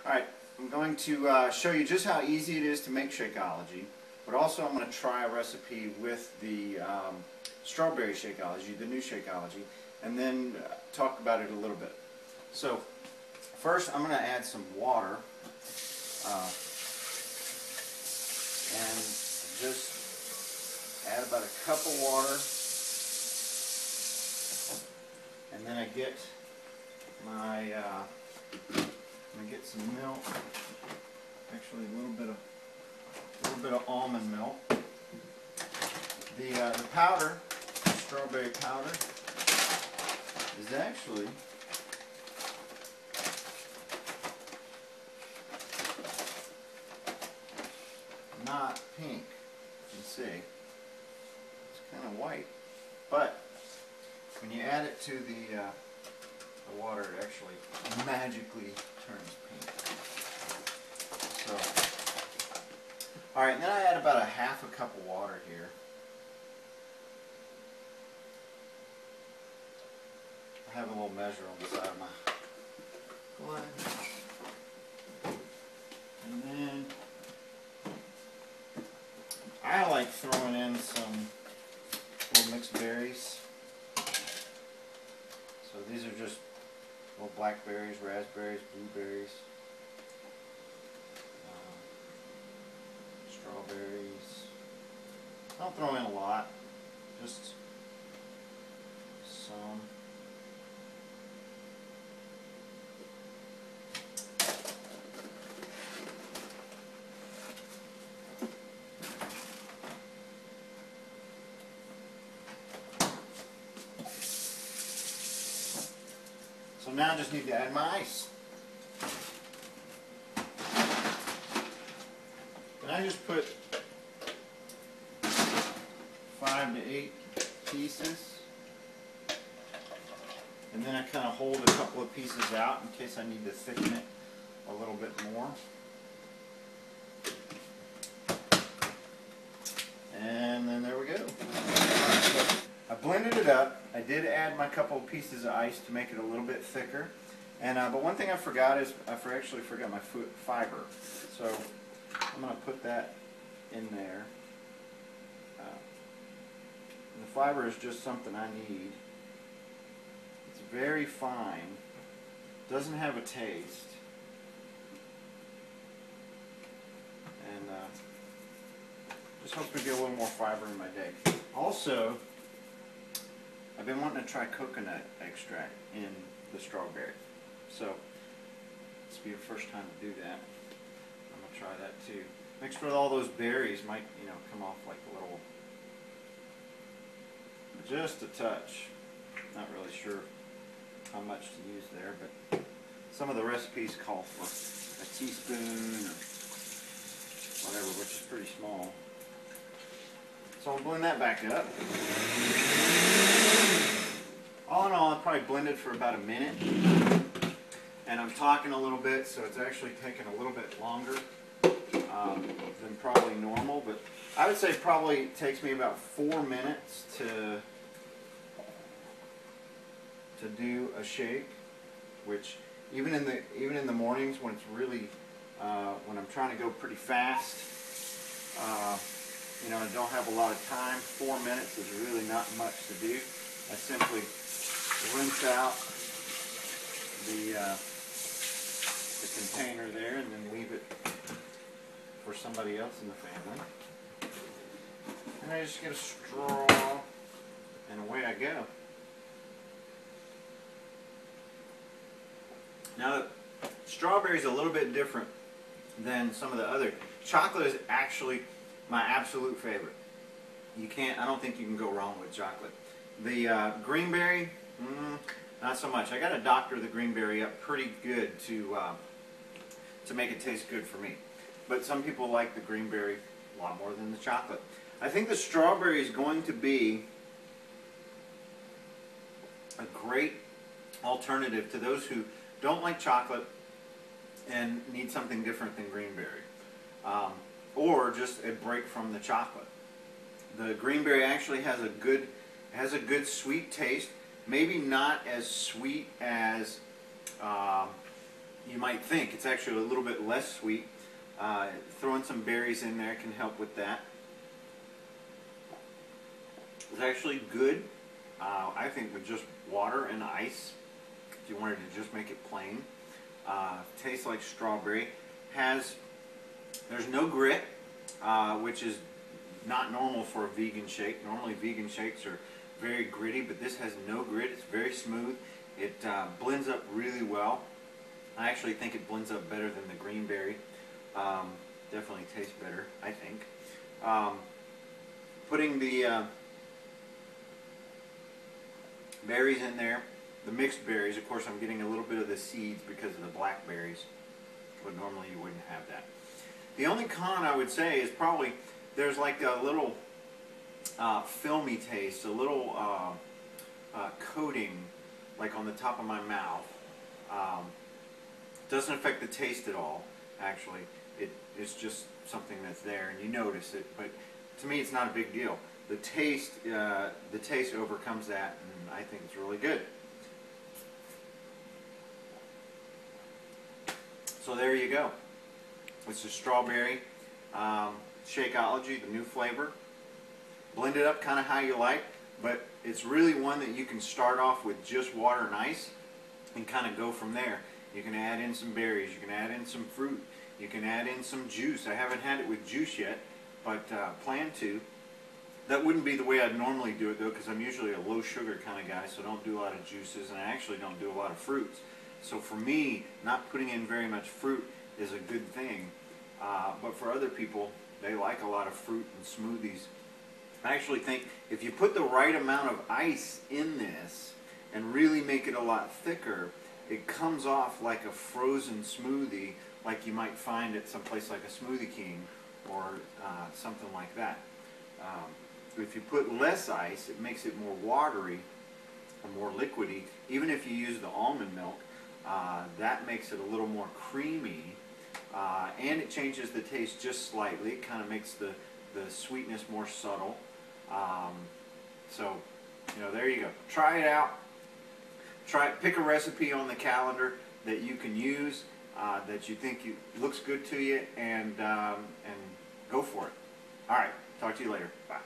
Alright, I'm going to show you just how easy it is to make Shakeology, but also I'm going to try a recipe with the strawberry Shakeology, the new Shakeology, and then talk about it a little bit. So, first I'm going to add some water, and just add about a cup of water, and then I get my I'm going to get some milk, actually a little bit of almond milk. The powder, strawberry powder, is actually not pink, you can see. It's kind of white, but when you add it to the water, it actually magically turns pink. So, alright, and then I add about a half a cup of water here. I have a little measure on the side of my glass. And then I like throwing in some little mixed berries. So these are just little blackberries, raspberries, blueberries, strawberries. I don't throw in a lot, just some. So now I just need to add my ice. And I just put 5 to 8 pieces. And then I kind of hold a couple of pieces out in case I need to thicken it a little bit more. And then there we go. I blended it up. I did add my couple of pieces of ice to make it a little bit thicker. And but one thing I forgot is I actually forgot my fiber. So I'm going to put that in there. And the fiber is just something I need. It's very fine. Doesn't have a taste. And just hope to get a little more fiber in my day. Also, I've been wanting to try coconut extract in the strawberry. So, this will be the first time to do that. I'm going to try that too. Mixed with all those berries might, come off like a little, just a touch. Not really sure how much to use there, but some of the recipes call for a teaspoon or whatever, which is pretty small. So I'll blend that back up. All in all, I probably blended for about a minute. And I'm talking a little bit, so it's actually taking a little bit longer than probably normal. But I would say probably takes me about 4 minutes to do a shake. Which even in the mornings when it's really when I'm trying to go pretty fast, I don't have a lot of time. 4 minutes is really not much to do. I simply rinse out the container there and then leave it for somebody else in the family. And I just get a straw and away I go. Now, strawberry is a little bit different than some of the other. Chocolate is actually my absolute favorite. I don't think you can go wrong with chocolate. The greenberry, not so much. I got to doctor the greenberry up pretty good to make it taste good for me. But some people like the greenberry a lot more than the chocolate. I think the strawberry is going to be a great alternative to those who don't like chocolate and need something different than greenberry. Or just a break from the chocolate. The greenberry actually has a good sweet taste. Maybe not as sweet as you might think. It's actually a little bit less sweet. Throwing some berries in there can help with that. It's actually good, I think, with just water and ice, if you wanted to just make it plain. Tastes like strawberry. There's no grit, which is not normal for a vegan shake. Normally vegan shakes are very gritty, but this has no grit. It's very smooth. It blends up really well. I actually think it blends up better than the green berry. Definitely tastes better, I think. Putting the berries in there, the mixed berries, of course I'm getting a little bit of the seeds because of the blackberries, but normally you wouldn't have that. The only con I would say is probably there's like a little filmy taste, a little coating like on the top of my mouth. Doesn't affect the taste at all, actually. It's just something that's there and you notice it, but to me it's not a big deal. The taste overcomes that, and I think it's really good. So there you go. It's a strawberry Shakeology, the new flavor. Blend it up kind of how you like, but it's really one that you can start off with just water and ice and kind of go from there. You can add in some berries, you can add in some fruit, you can add in some juice. I haven't had it with juice yet, but plan to. That wouldn't be the way I'd normally do it though, because I'm usually a low sugar kind of guy, so I don't do a lot of juices, and I actually don't do a lot of fruits. So for me, not putting in very much fruit is a good thing, but for other people, they like a lot of fruit and smoothies. I actually think if you put the right amount of ice in this and really make it a lot thicker, it comes off like a frozen smoothie, like you might find at some place like a Smoothie King or something like that. If you put less ice, it makes it more watery or more liquidy. Even if you use the almond milk, that makes it a little more creamy, and it changes the taste just slightly. It kind of makes the sweetness more subtle. So, you know, there you go. Try it out. Pick a recipe on the calendar that you can use, that you think looks good to you, and go for it. All right. Talk to you later. Bye.